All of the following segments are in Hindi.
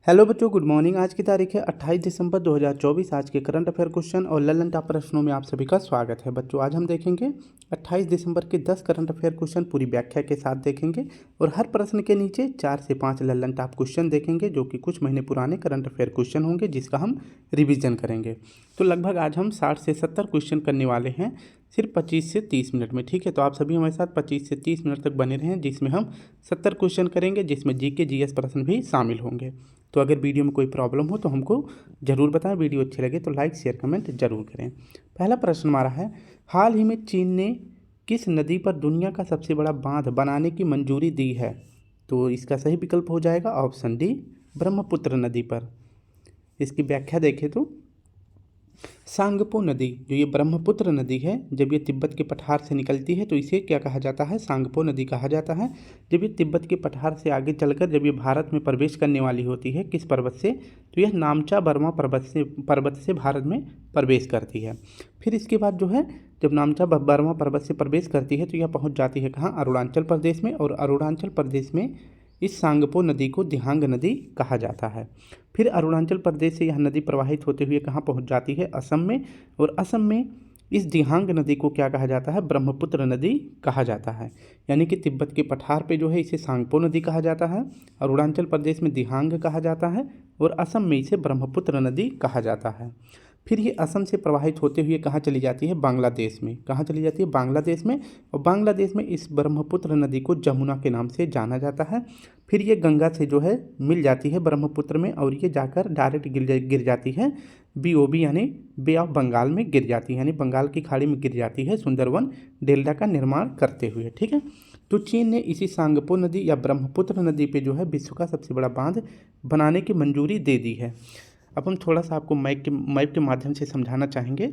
हेलो बच्चों, गुड मॉर्निंग। आज की तारीख है 28 दिसंबर 2024। आज के करंट अफेयर क्वेश्चन और ललन टॉप प्रश्नों में आप सभी का स्वागत है। बच्चों, आज हम देखेंगे 28 दिसंबर के 10 करंट अफेयर क्वेश्चन पूरी व्याख्या के साथ देखेंगे और हर प्रश्न के नीचे 4 से 5 ललन टॉप क्वेश्चन देखेंगे जो कि कुछ महीने पुराने करंट अफेयर क्वेश्चन होंगे जिसका हम रिविजन करेंगे। तो लगभग आज हम 60 से 70 क्वेश्चन करने वाले हैं सिर्फ 25 से 30 मिनट में। ठीक है, तो आप सभी हमारे साथ 25 से 30 मिनट तक बने रहें जिसमें हम 70 क्वेश्चन करेंगे, जिसमें जीके जीएस प्रश्न भी शामिल होंगे। तो अगर वीडियो में कोई प्रॉब्लम हो तो हमको ज़रूर बताएं। वीडियो अच्छी लगे तो लाइक शेयर कमेंट जरूर करें। पहला प्रश्न हमारा है, हाल ही में चीन ने किस नदी पर दुनिया का सबसे बड़ा बांध बनाने की मंजूरी दी है? तो इसका सही विकल्प हो जाएगा ऑप्शन डी, ब्रह्मपुत्र नदी पर। इसकी व्याख्या देखें तो सांगपो नदी, जो ये ब्रह्मपुत्र नदी है, जब ये तिब्बत के पठार से निकलती है तो इसे क्या कहा जाता है? सांगपो नदी कहा जाता है। जब ये तिब्बत के पठार से आगे चलकर जब ये भारत में प्रवेश करने वाली होती है, किस पर्वत से? तो यह नामचा बर्मा पर्वत से भारत में प्रवेश करती है। फिर इसके बाद जो है, जब नामचा बर्मा पर्वत से प्रवेश करती है तो यह पहुँच जाती है कहाँ? अरुणाचल प्रदेश में। और अरुणाचल प्रदेश में इस सांगपो नदी को दिहांग नदी कहा जाता है। फिर अरुणाचल प्रदेश से यह नदी प्रवाहित होते हुए कहाँ पहुँच जाती है? असम में। और असम में इस दिहांग नदी को क्या कहा जाता है? ब्रह्मपुत्र नदी कहा जाता है। यानी कि तिब्बत के पठार पे जो है इसे सांगपो नदी कहा जाता है, अरुणाचल प्रदेश में दिहांग कहा जाता है और असम में इसे ब्रह्मपुत्र नदी कहा जाता है। फिर ये असम से प्रवाहित होते हुए कहाँ चली जाती है? बांग्लादेश में। कहाँ चली जाती है? बांग्लादेश में। और बांग्लादेश में इस ब्रह्मपुत्र नदी को जमुना के नाम से जाना जाता है। फिर ये गंगा से जो है मिल जाती है ब्रह्मपुत्र में और ये जाकर डायरेक्ट गिर जाती है BOB यानी बे ऑफ बंगाल में गिर जाती है, यानी बंगाल की खाड़ी में गिर जाती है सुंदरवन डेल्टा का निर्माण करते हुए। ठीक है, तो चीन ने इसी सांगपो नदी या ब्रह्मपुत्र नदी पे जो है विश्व का सबसे बड़ा बांध बनाने की मंजूरी दे दी है। अब हम थोड़ा सा आपको मैप के माध्यम से समझाना चाहेंगे।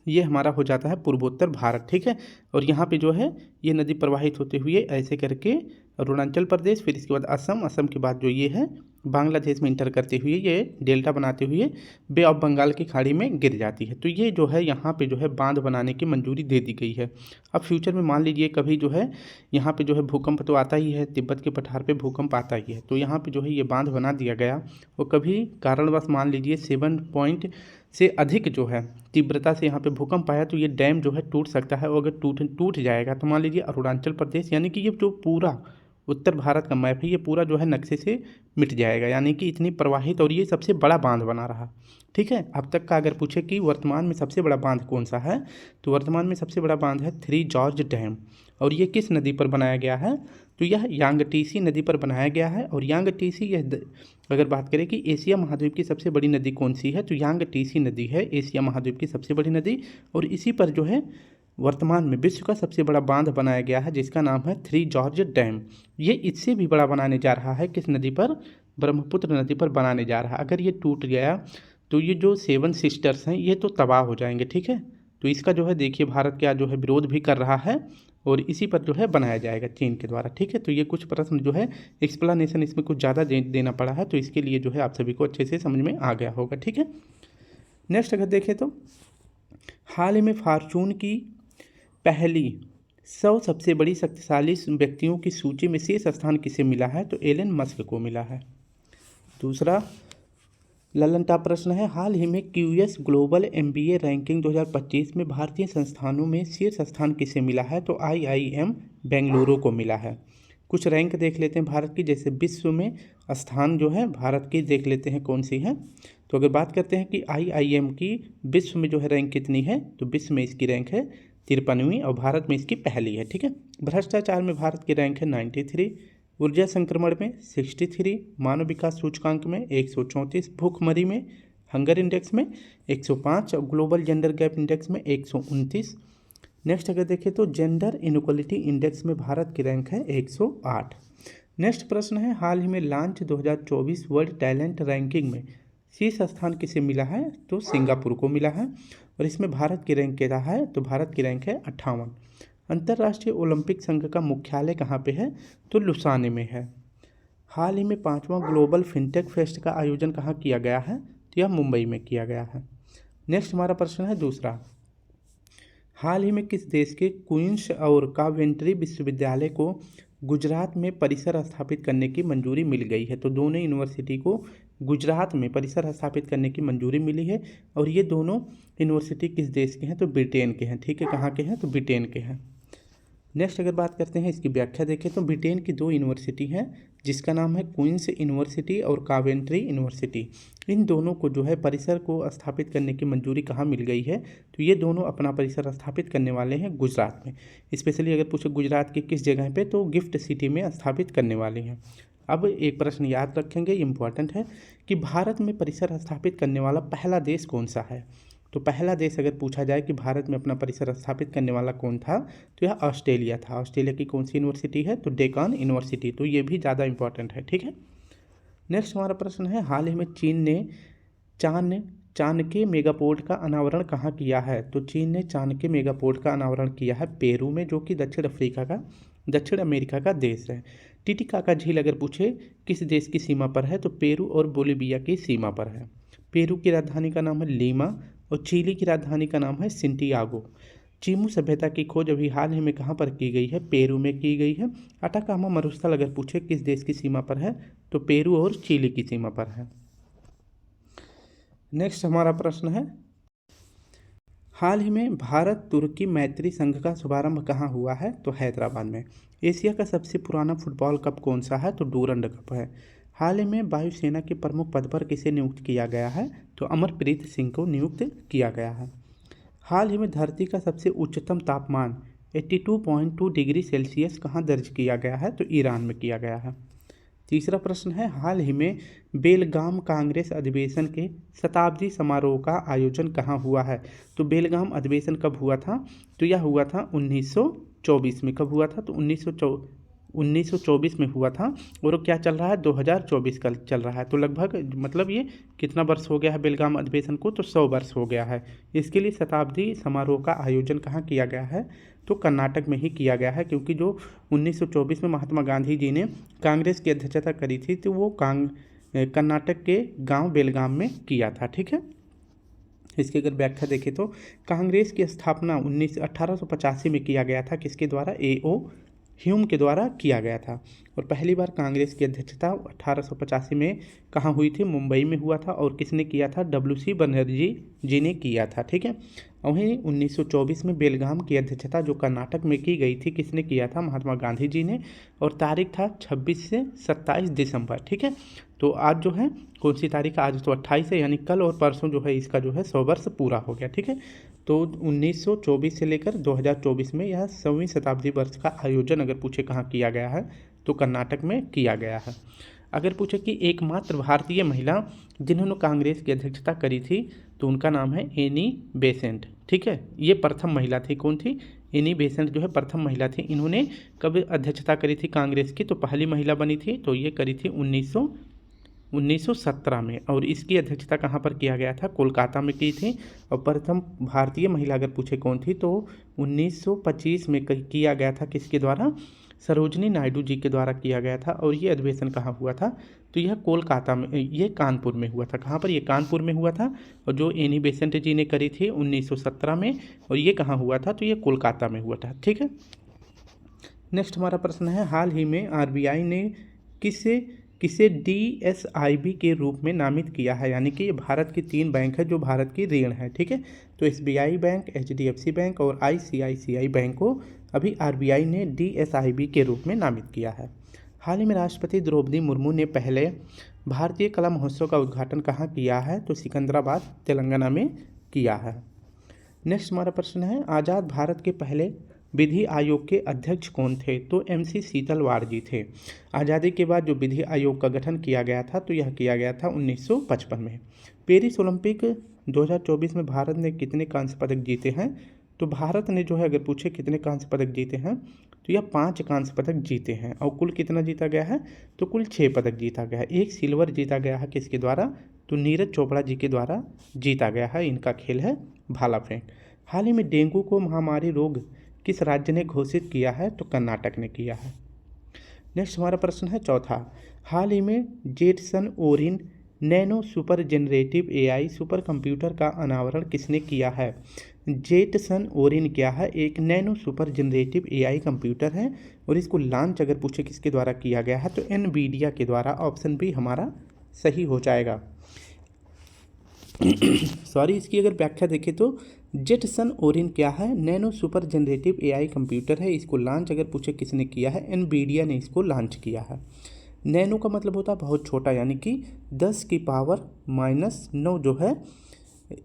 ये हमारा हो जाता है पूर्वोत्तर भारत। ठीक है, और यहाँ पे जो है ये नदी प्रवाहित होते हुए ऐसे करके अरुणाचल प्रदेश, फिर इसके बाद असम के बाद जो ये है बांग्लादेश में इंटर करते हुए ये डेल्टा बनाते हुए बे ऑफ बंगाल की खाड़ी में गिर जाती है। तो ये जो है यहाँ पे जो है बांध बनाने की मंजूरी दे दी गई है। अब फ्यूचर में मान लीजिए कभी जो है यहाँ पे जो है भूकंप तो आता ही है, तिब्बत के पठार पे भूकंप आता ही है, तो यहाँ पे जो है ये बांध बना दिया गया और कभी कारणवश मान लीजिए 7 पॉइंट से अधिक जो है तीव्रता से यहाँ पे भूकंप आया तो ये डैम जो है टूट सकता है। और अगर टूट जाएगा तो मान लीजिए अरुणाचल प्रदेश, यानी कि ये जो पूरा उत्तर भारत का मैप है ये पूरा जो है नक्शे से मिट जाएगा। यानी कि इतनी प्रवाहित और ये सबसे बड़ा बांध बना रहा। ठीक है, अब तक का अगर पूछे कि वर्तमान में सबसे बड़ा बांध कौन सा है, तो वर्तमान में सबसे बड़ा बांध है 3 जॉर्ज डैम। और ये किस नदी पर बनाया गया है? तो यह यांगटीसी नदी पर बनाया गया है। और यांगटीसी यह अगर बात करें कि एशिया महाद्वीप की सबसे बड़ी नदी कौन सी है, तो यांगटीसी नदी है एशिया महाद्वीप की सबसे बड़ी नदी। और इसी पर जो है वर्तमान में विश्व का सबसे बड़ा बांध बनाया गया है जिसका नाम है 3 जॉर्ज डैम। ये इससे भी बड़ा बनाने जा रहा है। किस नदी पर? ब्रह्मपुत्र नदी पर बनाने जा रहा है। अगर ये टूट गया तो ये जो 7 सिस्टर्स हैं ये तो तबाह हो जाएंगे। ठीक है, तो इसका जो है देखिए भारत क्या जो है विरोध भी कर रहा है और इसी पर जो है बनाया जाएगा चीन के द्वारा। ठीक है, तो ये कुछ प्रश्न जो है एक्सप्लेनेशन इसमें कुछ ज़्यादा देना पड़ा है, तो इसके लिए जो है आप सभी को अच्छे से समझ में आ गया होगा। ठीक है, नेक्स्ट अगर देखें तो हाल ही में फॉर्चून की पहली 100 सबसे बड़ी शक्तिशाली व्यक्तियों की सूची में शीर्ष स्थान किसे मिला है? तो एलन मस्क को मिला है। दूसरा ललन टॉप प्रश्न है, हाल ही में QS ग्लोबल MBA रैंकिंग 2025 में भारतीय संस्थानों में शीर्ष स्थान किसे मिला है? तो IIM बेंगलुरु को मिला है। कुछ रैंक देख लेते हैं भारत की, जैसे विश्व में स्थान जो है भारत की देख लेते हैं कौन सी है। तो अगर बात करते हैं कि IIM की विश्व में जो है रैंक कितनी है, तो विश्व में इसकी रैंक है 53वीं और भारत में इसकी पहली है। ठीक है, भ्रष्टाचार में भारत की रैंक है 93, ऊर्जा संक्रमण में 63, मानव विकास सूचकांक में 134, भूखमरी में हंगर इंडेक्स में 105 और ग्लोबल जेंडर गैप इंडेक्स में 129। नेक्स्ट अगर देखें तो जेंडर इनक्वलिटी इंडेक्स में भारत की रैंक है 108। नेक्स्ट प्रश्न है, हाल ही में लॉन्च 2024 वर्ल्ड टैलेंट रैंकिंग में शीर्ष स्थान किसे मिला है? तो सिंगापुर को मिला है। और इसमें भारत की रैंक क्या है? तो भारत की रैंक है 58। अंतर्राष्ट्रीय ओलंपिक संघ का मुख्यालय कहाँ पे है? तो लुसाने में है। हाल ही में 5वां ग्लोबल फिनटेक फेस्ट का आयोजन कहाँ किया गया है? तो यह मुंबई में किया गया है। नेक्स्ट हमारा प्रश्न है दूसरा, हाल ही में किस देश के क्वींस और कावेंट्री विश्वविद्यालय को गुजरात में परिसर स्थापित करने की मंजूरी मिल गई है? तो दोनों यूनिवर्सिटी को गुजरात में परिसर स्थापित करने की मंजूरी मिली है और ये दोनों यूनिवर्सिटी किस देश के हैं? तो ब्रिटेन के हैं। ठीक है, कहाँ के हैं? तो ब्रिटेन के हैं। नेक्स्ट अगर बात करते हैं इसकी व्याख्या देखें तो ब्रिटेन की दो यूनिवर्सिटी हैं जिसका नाम है क्वींस यूनिवर्सिटी और कावेंट्री यूनिवर्सिटी। इन दोनों को जो है परिसर को स्थापित करने की मंजूरी कहाँ मिल गई है? तो ये दोनों अपना परिसर स्थापित करने वाले हैं गुजरात में। स्पेशली अगर पूछे गुजरात की किस जगह पे, तो गिफ्ट सिटी में स्थापित करने वाले हैं। अब एक प्रश्न याद रखेंगे, इम्पॉर्टेंट है कि भारत में परिसर स्थापित करने वाला पहला देश कौन सा है? तो पहला देश अगर पूछा जाए कि भारत में अपना परिसर स्थापित करने वाला कौन था, तो यह ऑस्ट्रेलिया था। ऑस्ट्रेलिया की कौन सी यूनिवर्सिटी है? तो डेकान यूनिवर्सिटी। तो ये भी ज़्यादा इंपॉर्टेंट है। ठीक है, नेक्स्ट हमारा प्रश्न है, हाल ही में चीन ने चाणक्य मेगापोर्ट का अनावरण कहाँ किया है? तो चीन ने चाणक्य मेगापोर्ट का अनावरण किया है पेरू में, जो कि दक्षिण अमेरिका का देश है। टिटिकाका झील अगर पूछे किस देश की सीमा पर है? तो पेरू और बोलिविया की सीमा पर है। पेरू की राजधानी का नाम है लीमा और चिली की राजधानी का नाम है सेंटियागो। चीमू सभ्यता की खोज अभी हाल ही में कहाँ पर की गई है? पेरू में की गई है। अटाकामा मरुस्थल अगर पूछे किस देश की सीमा पर है? तो पेरू और चिली की सीमा पर है। नेक्स्ट हमारा प्रश्न है, हाल ही में भारत तुर्की मैत्री संघ का शुभारंभ कहाँ हुआ है? तो हैदराबाद में। एशिया का सबसे पुराना फुटबॉल कप कौन सा है? तो डूरंड कप है। हाल ही में वायुसेना के प्रमुख पद पर किसे नियुक्त किया गया है? तो अमरप्रीत सिंह को नियुक्त किया गया है। हाल ही में धरती का सबसे उच्चतम तापमान 82.2 डिग्री सेल्सियस कहाँ दर्ज किया गया है? तो ईरान में किया गया है। तीसरा प्रश्न है, हाल ही में बेलगाम कांग्रेस अधिवेशन के शताब्दी समारोह का आयोजन कहाँ हुआ है? तो बेलगाम अधिवेशन कब हुआ था? तो यह हुआ था 1924 में। कब हुआ था? तो 1924 में हुआ था। और क्या चल रहा है? 2024 का चल रहा है। तो लगभग मतलब ये कितना वर्ष हो गया है बेलगाम अधिवेशन को? तो 100 वर्ष हो गया है। इसके लिए शताब्दी समारोह का आयोजन कहाँ किया गया है? तो कर्नाटक में ही किया गया है, क्योंकि जो 1924 में महात्मा गांधी जी ने कांग्रेस की अध्यक्षता करी थी, तो वो कर्नाटक के गांव बेलगाम में किया था। ठीक है, इसकी अगर व्याख्या देखें तो कांग्रेस की स्थापना 1885 में किया गया था। किसके द्वारा? A.O. ह्यूम के द्वारा किया गया था। और पहली बार कांग्रेस की अध्यक्षता 1885 में कहाँ हुई थी? मुंबई में हुआ था। और किसने किया था? W.C. बनर्जी जी ने किया था। ठीक है, वहीं 1924 में बेलगाम की अध्यक्षता जो कर्नाटक में की गई थी, किसने किया था? महात्मा गांधी जी ने। और तारीख था 26 से 27 दिसंबर। ठीक है, तो आज जो है कौन सी तारीख? आज तो 28 है, यानी कल और परसों जो है इसका जो है 100 वर्ष पूरा हो गया। ठीक है, तो 1924 से लेकर 2024 में यह 100वीं शताब्दी वर्ष का आयोजन अगर पूछे कहाँ किया गया है? तो कर्नाटक में किया गया है। अगर पूछे कि एकमात्र भारतीय महिला जिन्होंने कांग्रेस की अध्यक्षता करी थी, तो उनका नाम है एनी बेसेंट। ठीक है, ये प्रथम महिला थी। कौन थी? एनी बेसेंट जो है प्रथम महिला थी। इन्होंने कब अध्यक्षता करी थी कांग्रेस की? तो पहली महिला बनी थी, तो ये करी थी 1917 में। और इसकी अध्यक्षता कहाँ पर किया गया था? कोलकाता में की थी। और प्रथम भारतीय महिला अगर पूछे कौन थी, तो 1925 में किया गया था। किसके द्वारा? सरोजनी नायडू जी के द्वारा किया गया था। और ये अधिवेशन कहाँ हुआ था? तो यह कोलकाता में, ये कानपुर में हुआ था। कहाँ पर? ये कानपुर में हुआ था। और जो एनी बेसेंट जी ने करी थी 1917 में, और ये कहाँ हुआ था? तो ये कोलकाता में हुआ था। ठीक है, नेक्स्ट हमारा प्रश्न है, हाल ही में RBI ने किसे DSIB के रूप में नामित किया है? यानी कि ये भारत की 3 बैंक है जो भारत की ऋण है। ठीक है, तो SBI बैंक, HDFC बैंक और ICICI बैंक को अभी RBI ने DSIB के रूप में नामित किया है। हाल ही में राष्ट्रपति द्रौपदी मुर्मू ने पहले भारतीय कला महोत्सव का उद्घाटन कहाँ किया है? तो सिकंदराबाद, तेलंगाना में किया है। नेक्स्ट हमारा प्रश्न है, आज़ाद भारत के पहले विधि आयोग के अध्यक्ष कौन थे? तो MC शीतलवाड़ जी थे। आज़ादी के बाद जो विधि आयोग का गठन किया गया था, तो यह किया गया था 1955 में। पेरिस ओलंपिक 2024 में भारत ने कितने कांस्य पदक जीते हैं? तो भारत ने जो है अगर पूछे कितने कांस्य पदक जीते हैं, तो यह 5 कांस्य पदक जीते हैं। और कुल कितना जीता गया है? तो कुल 6 पदक जीता गया है। 1 सिल्वर जीता गया है किसके द्वारा? तो नीरज चोपड़ा जी के द्वारा जीता गया है। इनका खेल है भाला फेंक। हाल ही में डेंगू को महामारी रोग किस राज्य ने घोषित किया है? तो कर्नाटक ने किया है। नेक्स्ट हमारा प्रश्न है चौथा, हाल ही में Jetson Orin Nano super generative AI super computer का अनावरण किसने किया है? जेटसन ओरिन क्या है? एक nano super generative AI computer है और इसको लॉन्च अगर पूछे किसके द्वारा किया गया है तो एनवीडिया के द्वारा। ऑप्शन बी हमारा सही हो जाएगा। सॉरी, इसकी अगर व्याख्या देखें तो जेटसन ओरिन क्या है? Nano super generative AI computer है। इसको लॉन्च अगर पूछे किसने किया है, एनवीडिया ने इसको लॉन्च किया है। नैनो का मतलब होता है बहुत छोटा, यानी कि 10⁻⁻9 जो है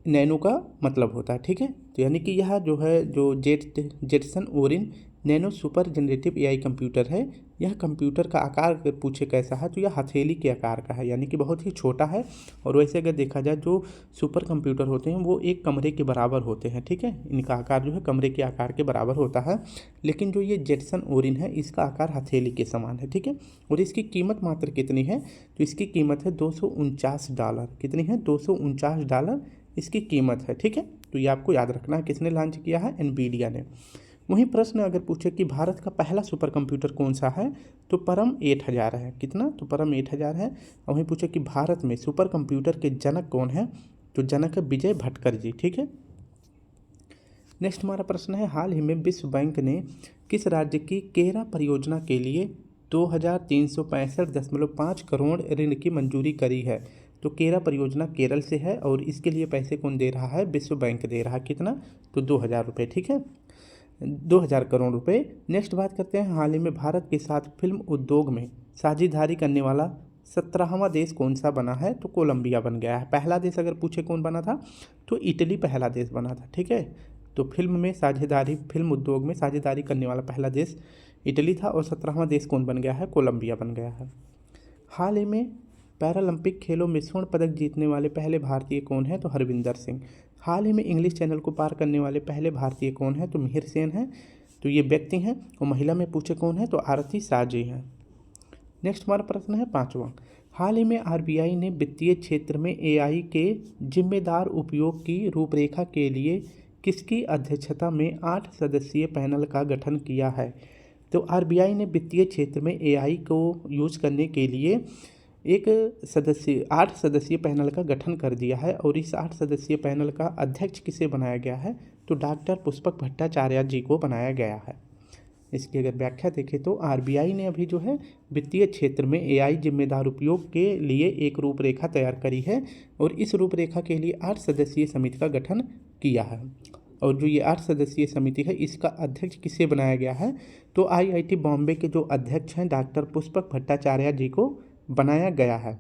नैनो का मतलब होता है। ठीक है, तो यानी कि यह जो है जो Jetson Orin Nano super generative AI computer है, यह कंप्यूटर का आकार अगर पूछे कैसा है तो यह हथेली के आकार का है, यानी कि बहुत ही छोटा है। और वैसे अगर देखा जाए जो सुपर कंप्यूटर होते हैं वो एक कमरे के बराबर होते हैं। ठीक है, इनका आकार जो है कमरे के आकार के बराबर होता है, लेकिन जो ये जेटसन ओरिन है इसका आकार हथेली के समान है। ठीक है, और इसकी कीमत मात्र कितनी है? तो इसकी कीमत है $249। कितनी है? $249 इसकी कीमत है। ठीक है, तो ये आपको याद रखना है। किसने लॉन्च किया है? एनवीडिया ने। वहीं प्रश्न अगर पूछे कि भारत का पहला सुपर कंप्यूटर कौन सा है तो परम 8000 है। कितना? तो परम 8000 है। और वहीं पूछे कि भारत में सुपर कंप्यूटर के जनक कौन है तो जनक है विजय भटकर जी। ठीक है, नेक्स्ट हमारा प्रश्न है, हाल ही में विश्व बैंक ने किस राज्य की केरा परियोजना के लिए 2365.5 करोड़ ऋण की मंजूरी करी है? तो केरा परियोजना केरल से है और इसके लिए पैसे कौन दे रहा है? विश्व बैंक दे रहा है। कितना? तो 2000 रुपये। ठीक है, 2000 करोड़ रुपए। नेक्स्ट बात करते हैं, हाल ही में भारत के साथ फिल्म उद्योग में साझेदारी करने वाला 17वां देश कौन सा बना है? तो कोलंबिया बन गया है। पहला देश अगर पूछे कौन बना था तो इटली पहला देश बना था। ठीक है, तो फिल्म उद्योग में साझेदारी करने वाला पहला देश इटली था और 17वां देश कौन बन गया है? कोलंबिया बन गया है। हाल ही में पैरालंपिक खेलों में स्वर्ण पदक जीतने वाले पहले भारतीय कौन है? तो हरविंदर सिंह। हाल ही में इंग्लिश चैनल को पार करने वाले पहले भारतीय कौन है? तो मिहिर सेन है। तो ये व्यक्ति हैं। और महिला में पूछे कौन है? तो आरती साजी हैं। नेक्स्ट हमारा प्रश्न है 5वां, हाल ही में आरबीआई ने वित्तीय क्षेत्र में एआई के जिम्मेदार उपयोग की रूपरेखा के लिए किसकी अध्यक्षता में 8 सदस्यीय पैनल का गठन किया है? तो आरबीआई ने वित्तीय क्षेत्र में एआई को यूज करने के लिए 8 सदस्यीय पैनल का गठन कर दिया है और इस 8 सदस्यीय पैनल का अध्यक्ष किसे बनाया गया है? तो डॉक्टर पुष्पक भट्टाचार्य जी को बनाया गया है। इसकी अगर व्याख्या देखें तो आरबीआई ने अभी जो है वित्तीय क्षेत्र में एआई जिम्मेदार उपयोग के लिए एक रूपरेखा तैयार करी है और इस रूपरेखा के लिए 8 सदस्यीय समिति का गठन किया है। और जो ये 8 सदस्यीय समिति है इसका अध्यक्ष किसे बनाया गया है? तो आईआईटी बॉम्बे के जो अध्यक्ष हैं डॉक्टर पुष्पक भट्टाचार्य जी को बनाया गया है।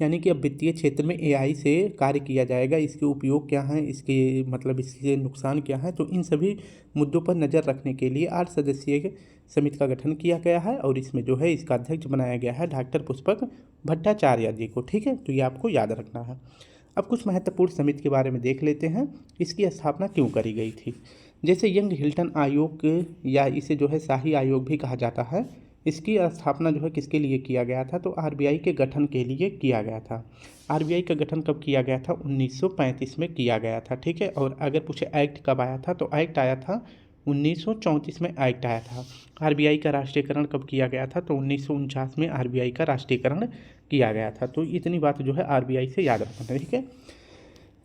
यानी कि अब वित्तीय क्षेत्र में एआई से कार्य किया जाएगा, इसके उपयोग क्या हैं, इसके मतलब इसके नुकसान क्या हैं, तो इन सभी मुद्दों पर नज़र रखने के लिए 8 सदस्यीय समिति का गठन किया गया है और इसमें जो है इसका अध्यक्ष बनाया गया है डॉक्टर पुष्पक भट्टाचार्य जी को। ठीक है, तो ये आपको याद रखना है। अब कुछ महत्वपूर्ण समिति के बारे में देख लेते हैं, इसकी स्थापना क्यों करी गई थी। जैसे यंग हिल्टन आयोग या इसे जो है शाही आयोग भी कहा जाता है, इसकी स्थापना जो है किसके लिए किया गया था? तो आरबीआई के गठन के लिए किया गया था। आरबीआई का गठन कब किया गया था? 1935 में किया गया था। ठीक है, और अगर पूछे एक्ट कब आया था तो एक्ट आया था 1934 में एक्ट आया था। आरबीआई का राष्ट्रीयकरण कब किया गया था? तो 1949 में आरबीआई का राष्ट्रीयकरण किया गया था। तो इतनी बात जो है आरबीआई से याद रखना है। ठीक है,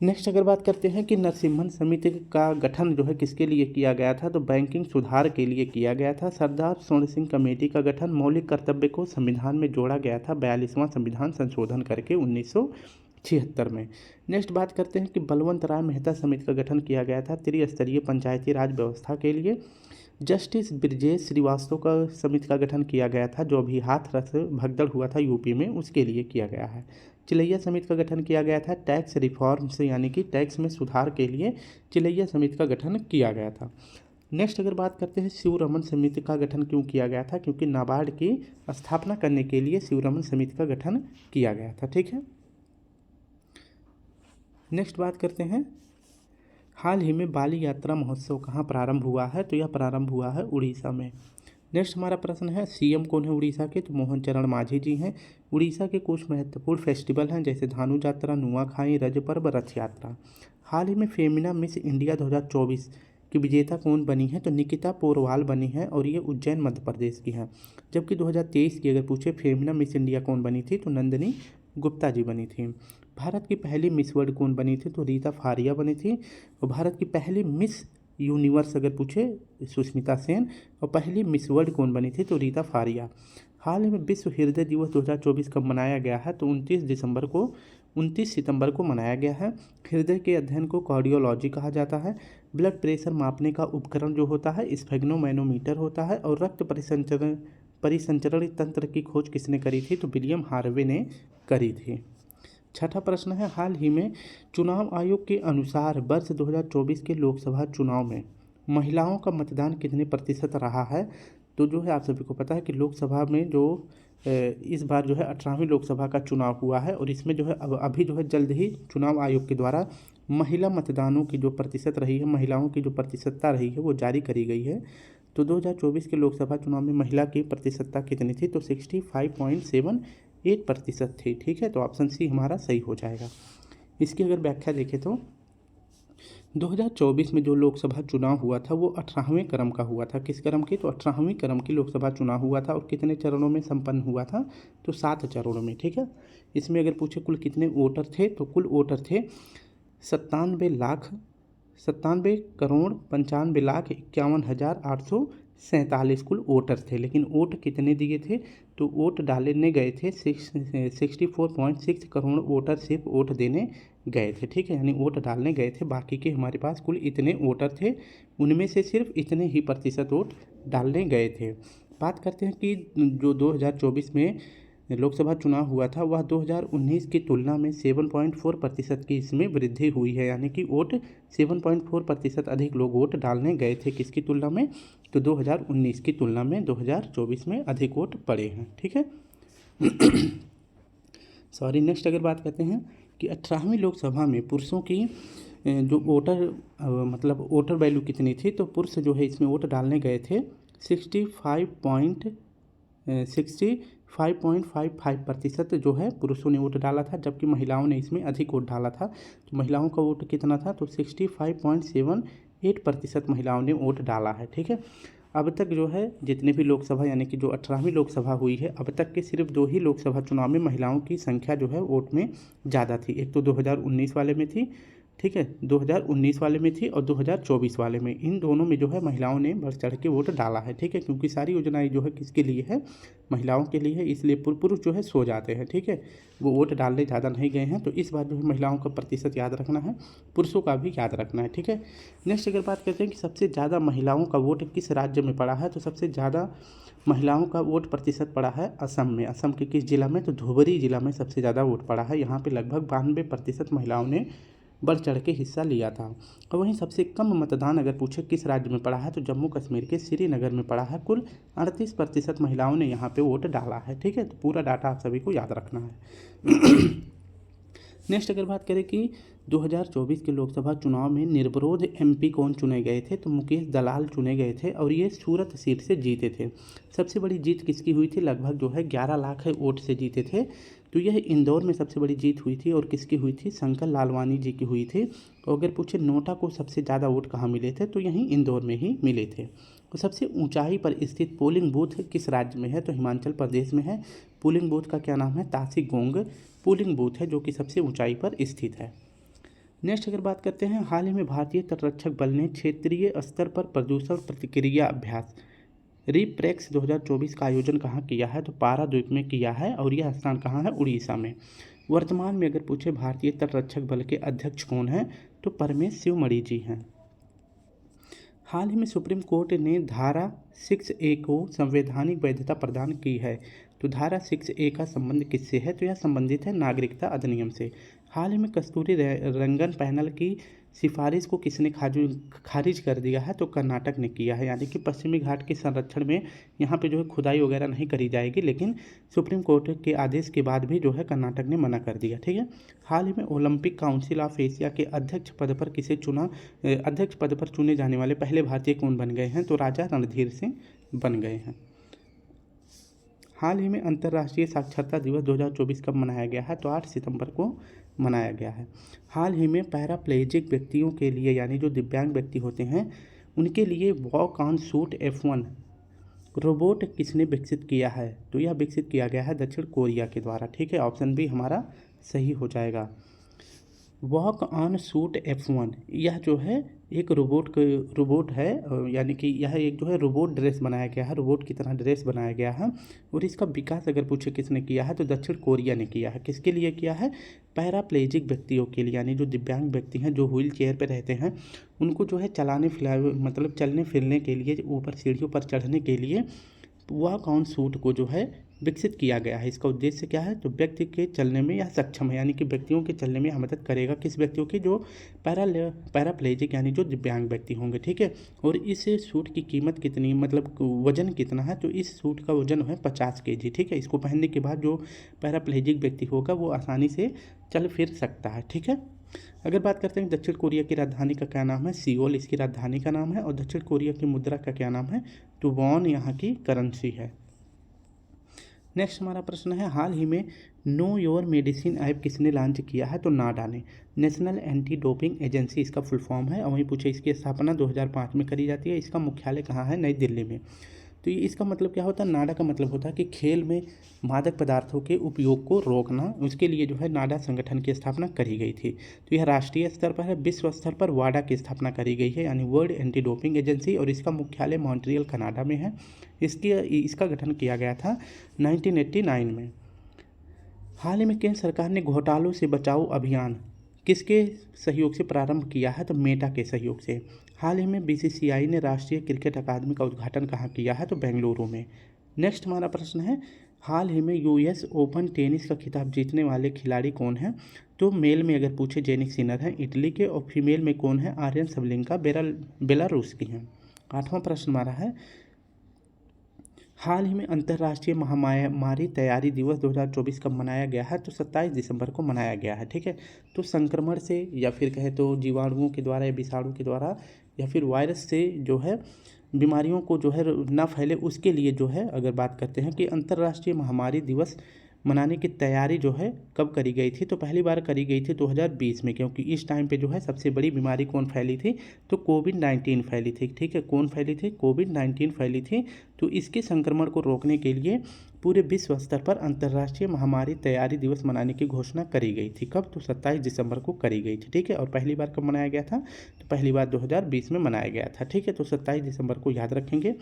नेक्स्ट अगर बात करते हैं कि नरसिम्हन समिति का गठन जो है किसके लिए किया गया था? तो बैंकिंग सुधार के लिए किया गया था। सरदार स्वर्ण सिंह कमेटी का गठन मौलिक कर्तव्य को संविधान में जोड़ा गया था 42वां संविधान संशोधन करके 1976 में। नेक्स्ट बात करते हैं कि बलवंत राय मेहता समिति का गठन किया गया था त्रिस्तरीय पंचायती राज व्यवस्था के लिए। जस्टिस ब्रजेश श्रीवास्तव का समिति का गठन किया गया था, जो अभी हाथरस भगदड़ हुआ था यूपी में, उसके लिए किया गया है। चिलैया समिति का गठन किया गया था टैक्स रिफॉर्म से, यानी कि टैक्स में सुधार के लिए चिलैया समिति का गठन किया गया था। नेक्स्ट अगर बात करते हैं शिवरमन समिति का गठन क्यों किया गया था? क्योंकि नाबार्ड की स्थापना करने के लिए शिवरमन समिति का गठन किया गया था। ठीक है, नेक्स्ट बात करते हैं हाल ही में बाली यात्रा महोत्सव कहाँ प्रारंभ हुआ है? तो यह प्रारंभ हुआ है उड़ीसा में। नेक्स्ट हमारा प्रश्न है सीएम कौन है उड़ीसा के? तो मोहन चरण मांझी जी हैं। उड़ीसा के कुछ महत्वपूर्ण फेस्टिवल हैं जैसे धानु यात्रा, नुआखाई, रज पर्व, रथ यात्रा। हाल ही में फेमिना मिस इंडिया 2024 की विजेता कौन बनी है? तो निकिता पोरवाल बनी है और ये उज्जैन मध्य प्रदेश की है। जबकि 2023 की अगर पूछे फेमिना मिस इंडिया कौन बनी थी? तो नंदिनी गुप्ता जी बनी थी। भारत की पहली मिस वर्ल्ड कौन बनी थी? तो रीता फारिया बनी थी। और भारत की पहली मिस यूनिवर्स अगर पूछे, सुष्मिता सेन। और पहली मिस वर्ल्ड कौन बनी थी? तो रीता फारिया। हाल ही में विश्व हृदय दिवस 2024 कब मनाया गया है? तो 29 सितंबर को मनाया गया है। हृदय के अध्ययन को कार्डियोलॉजी कहा जाता है। ब्लड प्रेशर मापने का उपकरण जो होता है स्फेग्नोमैनोमीटर होता है। और रक्त परिसंचरण तंत्र की खोज किसने करी थी? तो विलियम हार्वे ने करी थी। छठा प्रश्न है, हाल ही में चुनाव आयोग के अनुसार वर्ष 2024 के लोकसभा चुनाव में महिलाओं का मतदान कितने प्रतिशत रहा है? तो जो है आप सभी को पता है कि लोकसभा में जो इस बार जो है 18वीं लोकसभा का चुनाव हुआ है। और इसमें जो है अभी जो है जल्द ही चुनाव आयोग के द्वारा महिला मतदानों की जो प्रतिशत रही है, महिलाओं की जो प्रतिशतता रही है, वो जारी करी गई है। तो 2024 के लोकसभा चुनाव में महिला की प्रतिशतता कितनी थी? तो 65.78% थी। ठीक है, तो ऑप्शन सी हमारा सही हो जाएगा। इसकी अगर व्याख्या देखें तो 2024 में जो लोकसभा चुनाव हुआ था वो 18वें क्रम का हुआ था। किस क्रम की? तो 18वीं क्रम की लोकसभा चुनाव हुआ था। और कितने चरणों में संपन्न हुआ था? तो 7 चरणों में। ठीक है, इसमें अगर पूछे कुल कितने वोटर थे, तो कुल वोटर थे 97,95,51,847 कुल वोटर थे। लेकिन वोट कितने दिए थे? तो वोट डालने गए थे 64.6 करोड़ वोटर सिर्फ वोट देने गए थे। ठीक है, यानी वोट डालने गए थे। बाकी के हमारे पास कुल इतने वोटर थे, उनमें से सिर्फ इतने ही प्रतिशत वोट डालने गए थे। बात करते हैं कि जो 2024 में लोकसभा चुनाव हुआ था वह 2019 की तुलना में 7.4% की इसमें वृद्धि हुई है। यानी कि वोट 7.4% अधिक लोग वोट डालने गए थे। किसकी तुलना में? तो 2019 की तुलना में 2024 में अधिक वोट पड़े हैं। ठीक है सॉरी। नेक्स्ट अगर बात करते हैं कि 18वीं लोकसभा में पुरुषों की जो मतलब वोटर वैल्यू कितनी थी? तो पुरुष जो है इसमें वोट डालने गए थे 65.55% जो है पुरुषों ने वोट डाला था, जबकि महिलाओं ने इसमें अधिक वोट डाला था। तो महिलाओं का वोट कितना था? तो 65.78% महिलाओं ने वोट डाला है। ठीक है, अब तक जो है जितने भी लोकसभा यानी कि जो 18वीं लोकसभा हुई है, अब तक के सिर्फ 2 ही लोकसभा चुनाव में महिलाओं की संख्या जो है वोट में ज़्यादा थी। एक तो 2019 वाले में थी, ठीक है, 2019 वाले में थी, और 2024 वाले में। इन दोनों में जो है महिलाओं ने बढ़ चढ़ के वोट डाला है। ठीक है, क्योंकि सारी योजनाएं जो है किसके लिए है? महिलाओं के लिए है, इसलिए पुरुष जो है सो जाते हैं। ठीक है, वो वोट डालने ज़्यादा नहीं गए हैं। तो इस बार जो है महिलाओं का प्रतिशत याद रखना है, पुरुषों का भी याद रखना है। ठीक है, नेक्स्ट अगर बात करते हैं कि सबसे ज़्यादा महिलाओं का वोट किस राज्य में पड़ा है, तो सबसे ज़्यादा महिलाओं का वोट प्रतिशत पड़ा है असम में। असम के किस जिला में? तो धुबरी जिला में सबसे ज़्यादा वोट पड़ा है। यहाँ पे लगभग 92% महिलाओं ने बढ़ चढ़ के हिस्सा लिया था। और वहीं सबसे कम मतदान अगर पूछे किस राज्य में पड़ा है, तो जम्मू कश्मीर के श्रीनगर में पड़ा है। कुल 38% महिलाओं ने यहाँ पे वोट डाला है। ठीक है, तो पूरा डाटा आप सभी को याद रखना है। नेक्स्ट अगर बात करें कि 2024 के लोकसभा चुनाव में निर्विरोध एमपी कौन चुने गए थे, तो मुकेश दलाल चुने गए थे और ये सूरत सीट से जीते थे। सबसे बड़ी जीत किसकी हुई थी? लगभग जो है 11 लाख वोट से जीते थे। तो यह इंदौर में सबसे बड़ी जीत हुई थी और किसकी हुई थी? शंकर लालवानी जी की हुई थी। और अगर पूछे नोटा को सबसे ज़्यादा वोट कहाँ मिले थे, तो यहीं इंदौर में ही मिले थे। और सबसे ऊंचाई पर स्थित पोलिंग बूथ किस राज्य में है, तो हिमाचल प्रदेश में है। पोलिंग बूथ का क्या नाम है? तासी गोंग पोलिंग बूथ है, जो कि सबसे ऊंचाई पर स्थित है। नेक्स्ट अगर बात करते हैं, हाल ही में भारतीय तटरक्षक बल ने क्षेत्रीय स्तर पर प्रदूषण प्रतिक्रिया अभ्यास रिप्रेक्स 2024 का आयोजन कहाँ किया है, तो पाराद्वीप में किया है और यह स्थान कहाँ है? उड़ीसा में। वर्तमान में अगर पूछे भारतीय तटरक्षक बल के अध्यक्ष कौन हैं, तो परमेश शिवमणि जी हैं। हाल ही में सुप्रीम कोर्ट ने धारा 6A को संवैधानिक वैधता प्रदान की है। तो धारा 6A का संबंध किससे है, तो यह संबंधित है नागरिकता अधिनियम से। हाल ही में कस्तूरी रंगन पैनल की सिफारिश को किसने खारिज कर दिया है, तो कर्नाटक ने किया है। यानी कि पश्चिमी घाट के संरक्षण में यहाँ पे जो है खुदाई वगैरह नहीं करी जाएगी, लेकिन सुप्रीम कोर्ट के आदेश के बाद भी जो है कर्नाटक ने मना कर दिया। ठीक है, हाल ही में ओलंपिक काउंसिल ऑफ एशिया के अध्यक्ष पद पर चुने जाने वाले पहले भारतीय कौन बन गए हैं, तो राजा रणधीर सिंह बन गए हैं। हाल ही में अंतर्राष्ट्रीय साक्षरता दिवस 2024 कब मनाया गया है, तो 8 सितंबर को मनाया गया है। हाल ही में पैराप्लेजिक व्यक्तियों के लिए, यानी जो दिव्यांग व्यक्ति होते हैं, उनके लिए walk on shoot F1 robot किसने विकसित किया है? तो यह विकसित किया गया है दक्षिण कोरिया के द्वारा। ठीक है, ऑप्शन बी हमारा सही हो जाएगा। वॉक ऑन सूट F1, यह जो है एक रोबोट है, यानी कि यह एक जो है रोबोट ड्रेस बनाया गया है, रोबोट की तरह ड्रेस बनाया गया है। और इसका विकास अगर पूछे किसने किया है तो दक्षिण कोरिया ने किया है। किसके लिए किया है? पैराप्लेजिक व्यक्तियों के लिए, यानी जो दिव्यांग व्यक्ति हैं जो व्हील चेयर पर रहते हैं, उनको जो है चलाने फिर मतलब चलने फिरने के लिए, ऊपर सीढ़ियों पर चढ़ने के लिए वह कौन सूट को जो है विकसित किया गया है। इसका उद्देश्य क्या है? तो व्यक्ति के चलने में यह सक्षम है, यानी कि व्यक्तियों के चलने में यह मदद करेगा। किस व्यक्तियों की? जो पैराप्लेजिक यानी जो दिव्यांग व्यक्ति होंगे। ठीक है, और इस सूट की कीमत कितनी, मतलब वजन कितना है? तो इस सूट का वजन है 50 kg। ठीक है, इसको पहनने के बाद जो पैराप्लेजिक व्यक्ति होगा वो आसानी से चल फिर सकता है। ठीक है, अगर बात करते हैं दक्षिण कोरिया की राजधानी का क्या नाम है? सियोल इसकी राजधानी का नाम है। और दक्षिण कोरिया की मुद्रा का क्या नाम है? तो वॉन यहाँ की करेंसी है। नेक्स्ट हमारा प्रश्न है, हाल ही में नो योर मेडिसिन ऐप किसने लॉन्च किया है? तो नाडा ने। नेशनल एंटी डोपिंग एजेंसी इसका फुल फॉर्म है। और वहीं पूछे इसकी स्थापना 2005 में करी जाती है। इसका मुख्यालय कहाँ है? नई दिल्ली में। तो ये इसका मतलब क्या होता है? नाडा का मतलब होता है कि खेल में मादक पदार्थों के उपयोग को रोकना। उसके लिए जो है नाडा संगठन की स्थापना करी गई थी। तो यह राष्ट्रीय स्तर पर है। विश्व स्तर पर वाडा की स्थापना करी गई है, यानी वर्ल्ड एंटी डोपिंग एजेंसी। और इसका मुख्यालय मॉन्ट्रियल कनाडा में है। इसका गठन किया गया था 1989 में। हाल ही में केंद्र सरकार ने घोटालों से बचाओ अभियान किसके सहयोग से प्रारंभ किया है? तो मेटा के सहयोग से। हाल ही में BCCI ने राष्ट्रीय क्रिकेट अकादमी का उद्घाटन कहाँ किया है? तो बेंगलुरु में। नेक्स्ट हमारा प्रश्न है, हाल ही में US ओपन टेनिस का खिताब जीतने वाले खिलाड़ी कौन हैं? तो मेल में अगर पूछे जेनिक सिनर हैं इटली के, और फीमेल में कौन है? आर्यन सबलिंका बेलारूस की हैं। 8वां प्रश्न हमारा है, हाल ही में अंतर्राष्ट्रीय महामारी तैयारी दिवस 2024 कब मनाया गया है? तो 27 दिसंबर को मनाया गया है। ठीक है, तो संक्रमण से या फिर कहे तो जीवाणुओं के द्वारा या विषाणु के द्वारा या फिर वायरस से जो है बीमारियों को जो है ना फैले, उसके लिए जो है अगर बात करते हैं कि अंतर्राष्ट्रीय महामारी दिवस मनाने की तैयारी जो है कब करी गई थी? तो पहली बार करी गई थी 2020 में, क्योंकि इस टाइम पे जो है सबसे बड़ी बीमारी कौन फैली थी? तो कोविड-19 फैली थी। ठीक है, कौन फैली थी? कोविड-19 फैली थी। तो इसके संक्रमण को रोकने के लिए पूरे विश्व स्तर पर अंतर्राष्ट्रीय महामारी तैयारी दिवस मनाने की घोषणा करी गई थी। कब? तो 27 दिसंबर को करी गई थी। ठीक है, और पहली बार कब मनाया गया था? तो पहली बार 2020 में मनाया गया था। ठीक है, तो 27 दिसंबर को याद रखेंगे।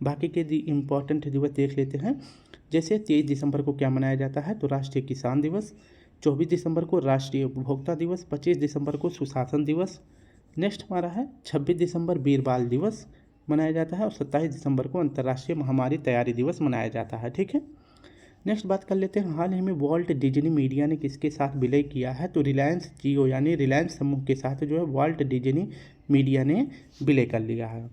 बाकी के इम्पॉर्टेंट दिवस देख लेते हैं। जैसे 23 दिसंबर को क्या मनाया जाता है? तो राष्ट्रीय किसान दिवस। 24 दिसंबर को राष्ट्रीय उपभोक्ता दिवस। 25 दिसंबर को सुशासन दिवस। नेक्स्ट हमारा है 26 दिसंबर वीर बाल दिवस मनाया जाता है। और 27 दिसंबर को अंतर्राष्ट्रीय महामारी तैयारी दिवस मनाया जाता है। ठीक है, नेक्स्ट बात कर लेते हैं, हाल ही में वॉल्ट डिज्नी मीडिया ने किसके साथ विलय किया है? तो रिलायंस जियो यानी रिलायंस समूह के साथ जो है वॉल्ट डिज्नी मीडिया ने विलय कर लिया है।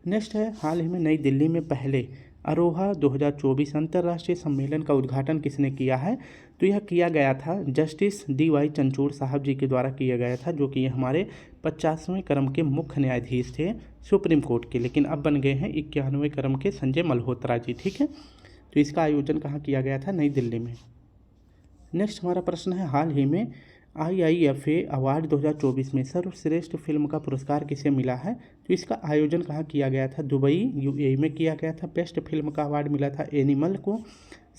नेक्स्ट है, हाल ही में नई दिल्ली में पहले अरोहा 2024 अंतर्राष्ट्रीय सम्मेलन का उद्घाटन किसने किया है? तो यह किया गया था जस्टिस DY चंचूड़ साहब जी के द्वारा किया गया था, जो कि हमारे 50वें क्रम के मुख्य न्यायाधीश थे सुप्रीम कोर्ट के, लेकिन अब बन गए हैं 91वें क्रम के संजय मल्होत्रा जी। ठीक है, तो इसका आयोजन कहाँ किया गया था? नई दिल्ली में। नेक्स्ट हमारा प्रश्न है, हाल ही में IIFA अवार्ड 2024 में सर्वश्रेष्ठ फिल्म का पुरस्कार किसे मिला है? तो इसका आयोजन कहाँ किया गया था? दुबई UAE में किया गया था। बेस्ट फिल्म का अवार्ड मिला था एनिमल को,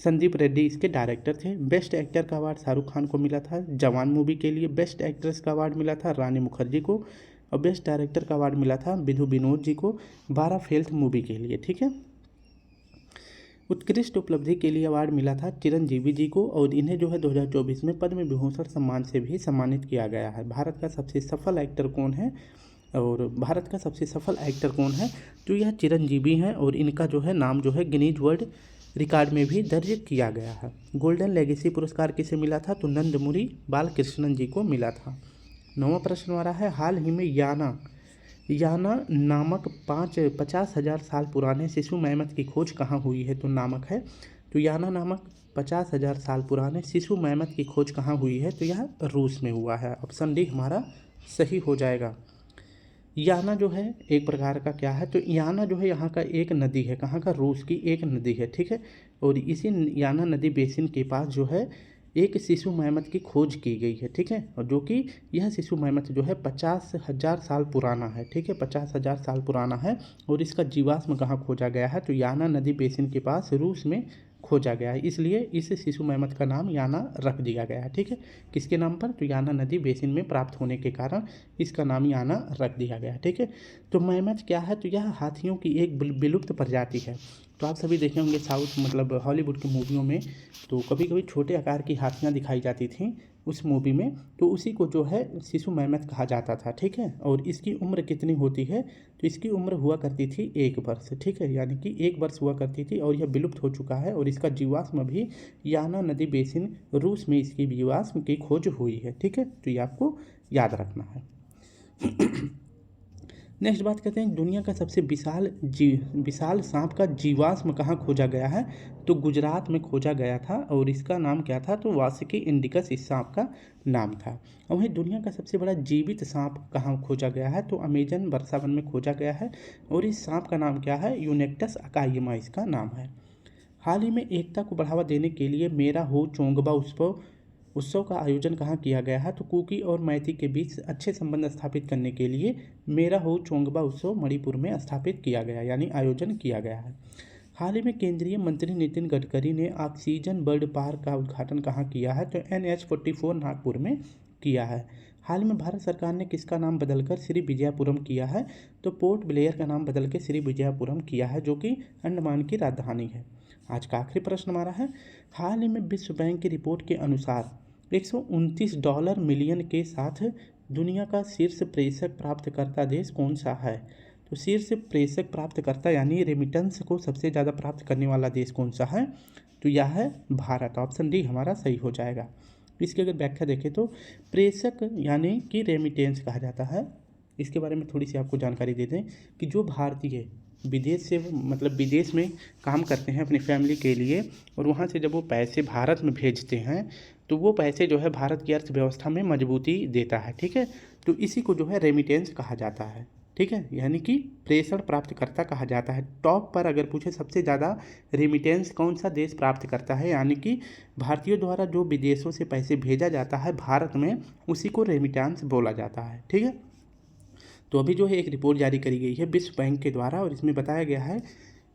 संदीप रेड्डी इसके डायरेक्टर थे। बेस्ट एक्टर का अवार्ड शाहरुख खान को मिला था जवान मूवी के लिए। बेस्ट एक्ट्रेस का अवार्ड मिला था रानी मुखर्जी को। और बेस्ट डायरेक्टर का अवार्ड मिला था विधु विनोद जी को 12 फेल्थ मूवी के लिए। ठीक है, उत्कृष्ट उपलब्धि के लिए अवार्ड मिला था चिरंजीवी जी को। और इन्हें जो है 2024 में पद्म विभूषण सम्मान से भी सम्मानित किया गया है। भारत का सबसे सफल एक्टर कौन है? और भारत का सबसे सफल एक्टर कौन है? तो यह चिरंजीवी हैं, और इनका जो है नाम जो है गिनीज वर्ल्ड रिकॉर्ड में भी दर्ज किया गया है। गोल्डन लेगेसी पुरस्कार किसे मिला था? तो नंदमुरी बालकृष्णन जी को मिला था। 9वां प्रश्न हमारा है, हाल ही में याना नामक 50,000 साल पुराने शिशु मैमथ की खोज कहाँ हुई है? तो नामक है। तो याना नामक 50,000 साल पुराने शिशु मैमथ की खोज कहाँ हुई है? तो यह रूस में हुआ है। ऑप्शन डी हमारा सही हो जाएगा। याना जो है एक प्रकार का क्या है? तो याना जो है यहाँ का एक नदी है। कहाँ का? रूस की एक नदी है। ठीक है, और इसी याना नदी बेसिन के पास जो है एक शिशु मैमथ की खोज की गई है, ठीक है, और जो कि यह शिशु मैमथ जो है 50,000 साल पुराना है, ठीक है, 50,000 साल पुराना है। और इसका जीवाश्म कहाँ खोजा गया है, तो याना नदी बेसिन के पास रूस में खोजा गया है, इसलिए इस शिशु मैमथ का नाम याना रख दिया गया है, ठीक है। किसके नाम पर, तो याना नदी बेसिन में प्राप्त होने के कारण इसका नाम याना रख दिया गया है, ठीक है। तो मैमथ क्या है, तो यह हाथियों की एक विलुप्त प्रजाति है। तो आप सभी देखे होंगे साउथ मतलब हॉलीवुड की मूवियों में तो कभी कभी छोटे आकार की हाथियाँ दिखाई जाती थीं उस मूवी में, तो उसी को जो है शिशु मैमथ कहा जाता था, ठीक है। और इसकी उम्र कितनी होती है, तो इसकी उम्र हुआ करती थी 1 वर्ष, ठीक है, यानी कि 1 वर्ष हुआ करती थी और यह विलुप्त हो चुका है। और इसका जीवाश्म भी याना नदी बेसिन रूस में इसकी जीवाश्म की खोज हुई है, ठीक है। तो ये आपको याद रखना है। नेक्स्ट बात करते हैं दुनिया का सबसे विशाल सांप का जीवाश्म कहाँ खोजा गया है, तो गुजरात में खोजा गया था और इसका नाम क्या था, तो वासुकी इंडिकस इस सांप का नाम था। और वहीं दुनिया का सबसे बड़ा जीवित सांप कहाँ खोजा गया है, तो अमेजन वर्षावन में खोजा गया है और इस सांप का नाम क्या है, यूनेक्टस अकाइमा इसका नाम है। हाल ही में एकता को बढ़ावा देने के लिए मेरा हो चोंगबा उत्सव का आयोजन कहाँ किया गया है, तो कुकी और मैती के बीच अच्छे संबंध स्थापित करने के लिए मेरा हो चोंगबा उत्सव मणिपुर में स्थापित किया गया यानी आयोजन किया गया है। हाल ही में केंद्रीय मंत्री नितिन गडकरी ने ऑक्सीजन बर्ड पार्क का उद्घाटन कहाँ किया है, तो NH44 नागपुर में किया है। हाल में भारत सरकार ने किसका नाम बदलकर श्री विजयपुरम किया है, तो पोर्ट ब्लेयर का नाम बदल के श्री विजयपुरम किया है जो कि अंडमान की राजधानी है। आज का आखिरी प्रश्न हमारा है, हाल ही में विश्व बैंक की रिपोर्ट के अनुसार $129 मिलियन के साथ दुनिया का शीर्ष प्रेषक प्राप्तकर्ता देश कौन सा है, तो शीर्ष प्रेषक प्राप्तकर्ता यानी रेमिटेंस को सबसे ज़्यादा प्राप्त करने वाला देश कौन सा है, तो यह है भारत। ऑप्शन डी हमारा सही हो जाएगा। इसकी अगर व्याख्या देखें तो प्रेषक यानी कि रेमिटेंस कहा जाता है। इसके बारे में थोड़ी सी आपको जानकारी दे दें कि जो भारतीय विदेश से मतलब विदेश में काम करते हैं अपनी फैमिली के लिए और वहाँ से जब वो पैसे भारत में भेजते हैं तो वो पैसे जो है भारत की अर्थव्यवस्था में मजबूती देता है, ठीक है। तो इसी को जो है रेमिटेंस कहा जाता है, ठीक है, यानी कि प्रेषण प्राप्तकर्ता कहा जाता है। टॉप पर अगर पूछे सबसे ज़्यादा रेमिटेंस कौन सा देश प्राप्त करता है यानी कि भारतीयों द्वारा जो विदेशों से पैसे भेजा जाता है भारत में उसी को रेमिटेंस बोला जाता है, ठीक है। तो अभी जो है एक रिपोर्ट जारी करी गई है विश्व बैंक के द्वारा और इसमें बताया गया है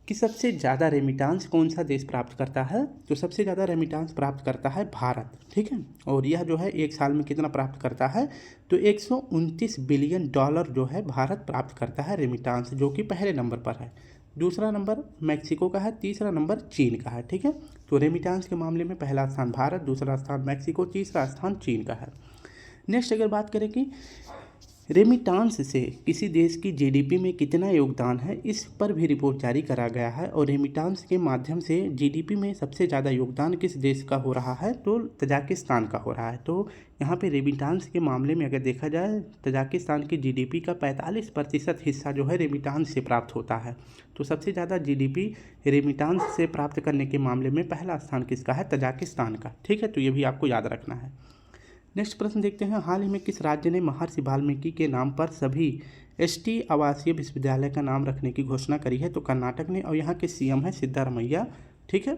कि सबसे ज़्यादा रेमिटेंस कौन सा देश प्राप्त करता है, तो सबसे ज़्यादा रेमिटेंस प्राप्त करता है भारत, ठीक है। और यह जो है एक साल में कितना प्राप्त करता है, तो $129 बिलियन जो है भारत प्राप्त करता है रेमिटेंस, जो कि पहले नंबर पर है। दूसरा नंबर मैक्सिको का है, तीसरा नंबर चीन का है, ठीक है। तो रेमिटेंस के मामले में पहला स्थान भारत, दूसरा स्थान मैक्सिको, तीसरा स्थान चीन का है। नेक्स्ट अगर बात करें कि रेमिटेंस से किसी देश की जीडीपी में कितना योगदान है, इस पर भी रिपोर्ट जारी करा गया है। और रेमिटेंस के माध्यम से जीडीपी में सबसे ज़्यादा योगदान किस देश का हो रहा है, तो तजाकिस्तान का हो रहा है। तो यहाँ पे रेमिटेंस के मामले में अगर देखा जाए तजाकिस्तान की जीडीपी का 45% हिस्सा जो है रेमिटेंस से प्राप्त होता है। तो सबसे ज़्यादा जीडीपी रेमिटेंस से प्राप्त करने के मामले में पहला स्थान किसका है, तजाकिस्तान का, ठीक है। तो ये भी आपको याद रखना है। नेक्स्ट प्रश्न देखते हैं, हाल ही में किस राज्य ने महर्षि वाल्मीकि के नाम पर सभी एसटी आवासीय विश्वविद्यालय का नाम रखने की घोषणा करी है, तो कर्नाटक ने, और यहाँ के सीएम है सिद्धारमैया, ठीक है।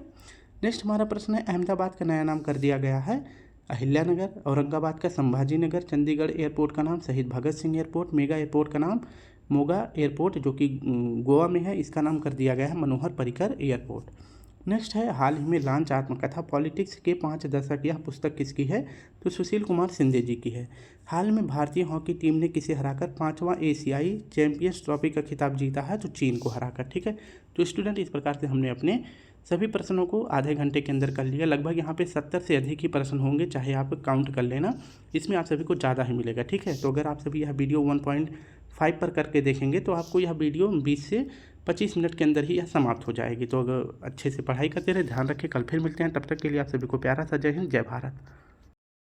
नेक्स्ट हमारा प्रश्न है, अहमदाबाद का नया नाम कर दिया गया है अहिल्यानगर, औरंगाबाद का संभाजी नगर, चंडीगढ़ एयरपोर्ट का नाम शहीद Bhagat Singh airport, mega airport का नाम मोगा एयरपोर्ट जो कि गोवा में है, इसका नाम कर दिया गया है मनोहर पर्रिकर एयरपोर्ट। नेक्स्ट है, हाल ही में लॉन्च आत्मकथा पॉलिटिक्स के 5 दशक, यह पुस्तक किसकी है, तो सुशील कुमार शिंदे जी की है। हाल में भारतीय हॉकी टीम ने किसे हराकर 5वां एशियाई चैंपियंस ट्रॉफी का खिताब जीता है, तो चीन को हराकर, ठीक है। तो स्टूडेंट इस प्रकार से हमने अपने सभी प्रश्नों को आधे घंटे के अंदर कर लिया। लगभग यहाँ पे 70 से अधिक ही प्रश्न होंगे, चाहे आप काउंट कर लेना, इसमें आप सभी को ज़्यादा ही मिलेगा, ठीक है। तो अगर आप सभी यह वीडियो 1.5 पर करके देखेंगे तो आपको यह वीडियो 20 से 25 मिनट के अंदर ही यह समाप्त हो जाएगी। तो अगर अच्छे से पढ़ाई करते रहे, ध्यान रखें, कल फिर मिलते हैं, तब तक के लिए आप सभी को प्यारा सा जय हिंद, जय भारत।